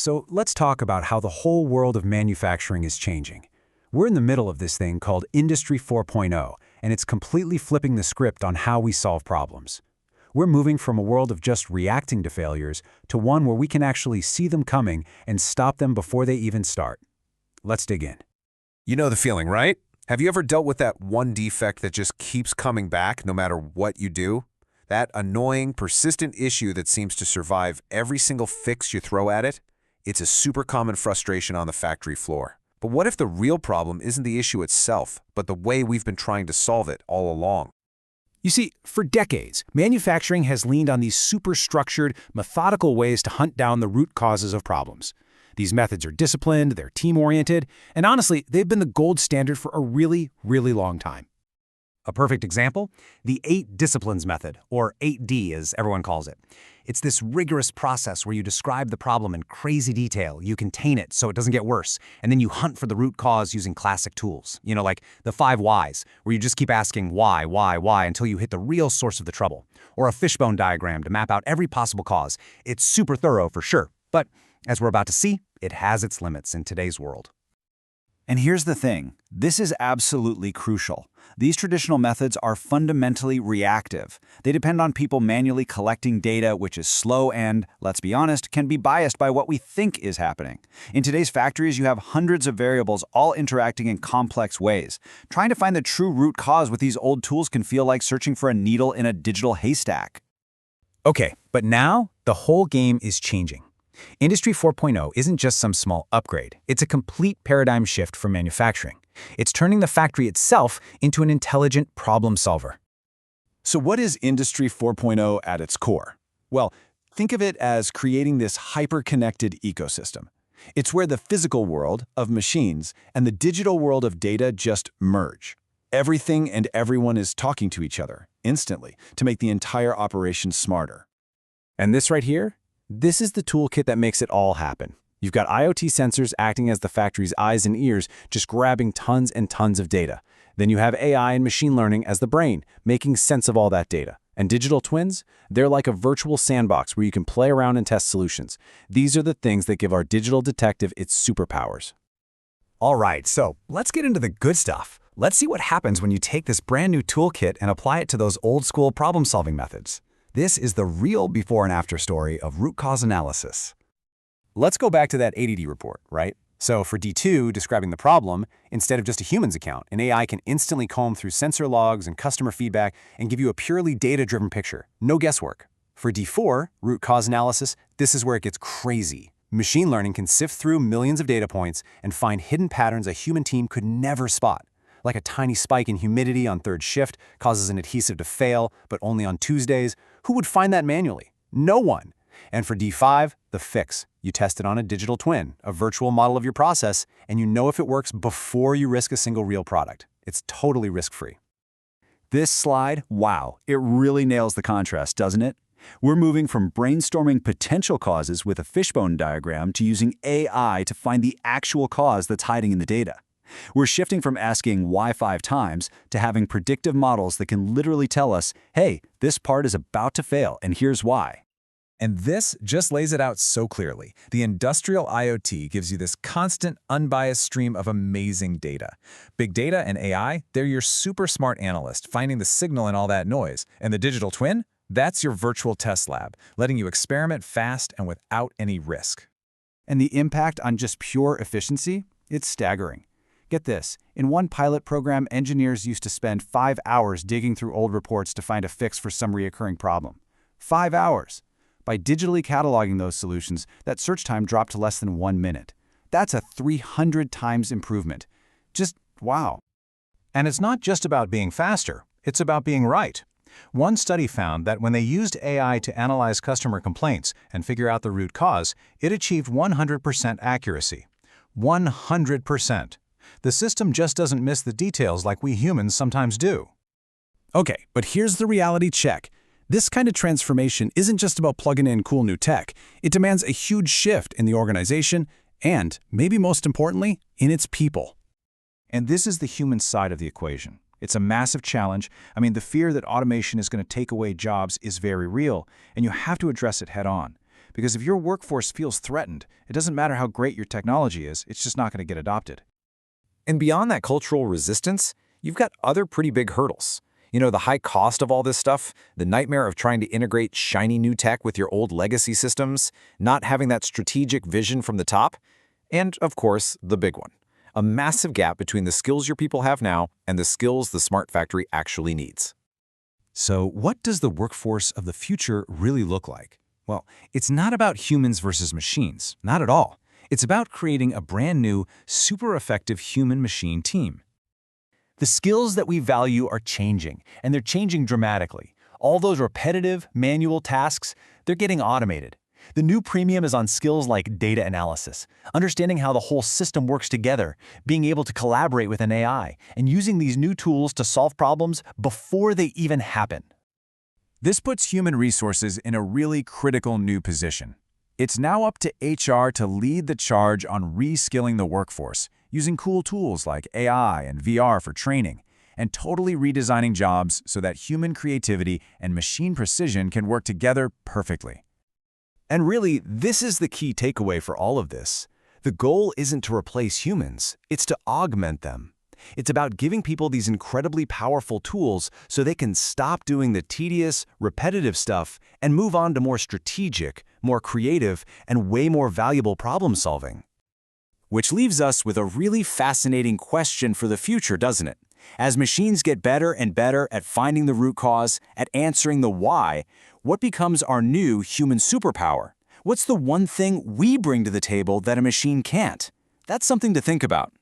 So let's talk about how the whole world of manufacturing is changing. We're in the middle of this thing called Industry 4.0, and it's completely flipping the script on how we solve problems. We're moving from a world of just reacting to failures to one where we can actually see them coming and stop them before they even start. Let's dig in. You know the feeling, right? Have you ever dealt with that one defect that just keeps coming back no matter what you do? That annoying, persistent issue that seems to survive every single fix you throw at it? It's a super common frustration on the factory floor. But what if the real problem isn't the issue itself, but the way we've been trying to solve it all along? You see, for decades, manufacturing has leaned on these super-structured, methodical ways to hunt down the root causes of problems. These methods are disciplined, they're team-oriented, and honestly, they've been the gold standard for a really, really long time. A perfect example? The 8 Disciplines method, or 8D as everyone calls it. It's this rigorous process where you describe the problem in crazy detail, you contain it so it doesn't get worse, and then you hunt for the root cause using classic tools. You know, like the 5 whys, where you just keep asking why, until you hit the real source of the trouble. Or a fishbone diagram to map out every possible cause. It's super thorough for sure, but as we're about to see, it has its limits in today's world. And here's the thing, this is absolutely crucial. These traditional methods are fundamentally reactive. They depend on people manually collecting data, which is slow and, let's be honest, can be biased by what we think is happening. In today's factories, you have hundreds of variables all interacting in complex ways. Trying to find the true root cause with these old tools can feel like searching for a needle in a digital haystack. Okay, but now the whole game is changing. Industry 4.0 isn't just some small upgrade. It's a complete paradigm shift for manufacturing. It's turning the factory itself into an intelligent problem solver. So what is Industry 4.0 at its core? Well, think of it as creating this hyper-connected ecosystem. It's where the physical world of machines and the digital world of data just merge. Everything and everyone is talking to each other instantly to make the entire operation smarter. And this right here? This is the toolkit that makes it all happen. You've got IoT sensors acting as the factory's eyes and ears, just grabbing tons and tons of data. Then you have AI and machine learning as the brain, making sense of all that data. And digital twins? They're like a virtual sandbox where you can play around and test solutions. These are the things that give our digital detective its superpowers. All right, so let's get into the good stuff. Let's see what happens when you take this brand new toolkit and apply it to those old-school problem-solving methods. This is the real before and after story of root cause analysis. Let's go back to that ADD report, right? So for D2, describing the problem, instead of just a human's account, an AI can instantly comb through sensor logs and customer feedback and give you a purely data-driven picture. No guesswork. For D4, root cause analysis, this is where it gets crazy. Machine learning can sift through millions of data points and find hidden patterns a human team could never spot. Like a tiny spike in humidity on third shift causes an adhesive to fail, but only on Tuesdays. Who would find that manually? No one. And for D5, the fix. You test it on a digital twin, a virtual model of your process, and you know if it works before you risk a single real product. It's totally risk-free. This slide, wow, it really nails the contrast, doesn't it? We're moving from brainstorming potential causes with a fishbone diagram to using AI to find the actual cause that's hiding in the data. We're shifting from asking why 5 times to having predictive models that can literally tell us, hey, this part is about to fail, and here's why. And this just lays it out so clearly. The industrial IoT gives you this constant, unbiased stream of amazing data. Big data and AI, they're your super smart analyst, finding the signal in all that noise. And the digital twin? That's your virtual test lab, letting you experiment fast and without any risk. And the impact on just pure efficiency? It's staggering. Get this, in one pilot program, engineers used to spend 5 hours digging through old reports to find a fix for some recurring problem. 5 hours. By digitally cataloging those solutions, that search time dropped to less than 1 minute. That's a 300 times improvement. Just wow. And it's not just about being faster, it's about being right. One study found that when they used AI to analyze customer complaints and figure out the root cause, it achieved 100% accuracy. 100%. The system just doesn't miss the details like we humans sometimes do. Okay, but here's the reality check. This kind of transformation isn't just about plugging in cool new tech. It demands a huge shift in the organization and, maybe most importantly, in its people. And this is the human side of the equation. It's a massive challenge. I mean, the fear that automation is going to take away jobs is very real, and you have to address it head on. because if your workforce feels threatened, it doesn't matter how great your technology is, it's just not going to get adopted. And beyond that cultural resistance, you've got other pretty big hurdles. You know, the high cost of all this stuff, the nightmare of trying to integrate shiny new tech with your old legacy systems, not having that strategic vision from the top, and, of course, the big one, a massive gap between the skills your people have now and the skills the smart factory actually needs. So what does the workforce of the future really look like? Well, it's not about humans versus machines, not at all. It's about creating a brand new, super effective human-machine team. The skills that we value are changing, and they're changing dramatically. All those repetitive, manual tasks, they're getting automated. The new premium is on skills like data analysis, understanding how the whole system works together, being able to collaborate with an AI, and using these new tools to solve problems before they even happen. This puts human resources in a really critical new position. It's now up to HR to lead the charge on reskilling the workforce, using cool tools like AI and VR for training, and totally redesigning jobs so that human creativity and machine precision can work together perfectly. And really, this is the key takeaway for all of this. The goal isn't to replace humans, it's to augment them. It's about giving people these incredibly powerful tools so they can stop doing the tedious, repetitive stuff and move on to more strategic, more creative, and way more valuable problem solving. Which leaves us with a really fascinating question for the future, doesn't it? As machines get better and better at finding the root cause, at answering the why, what becomes our new human superpower? What's the one thing we bring to the table that a machine can't? That's something to think about.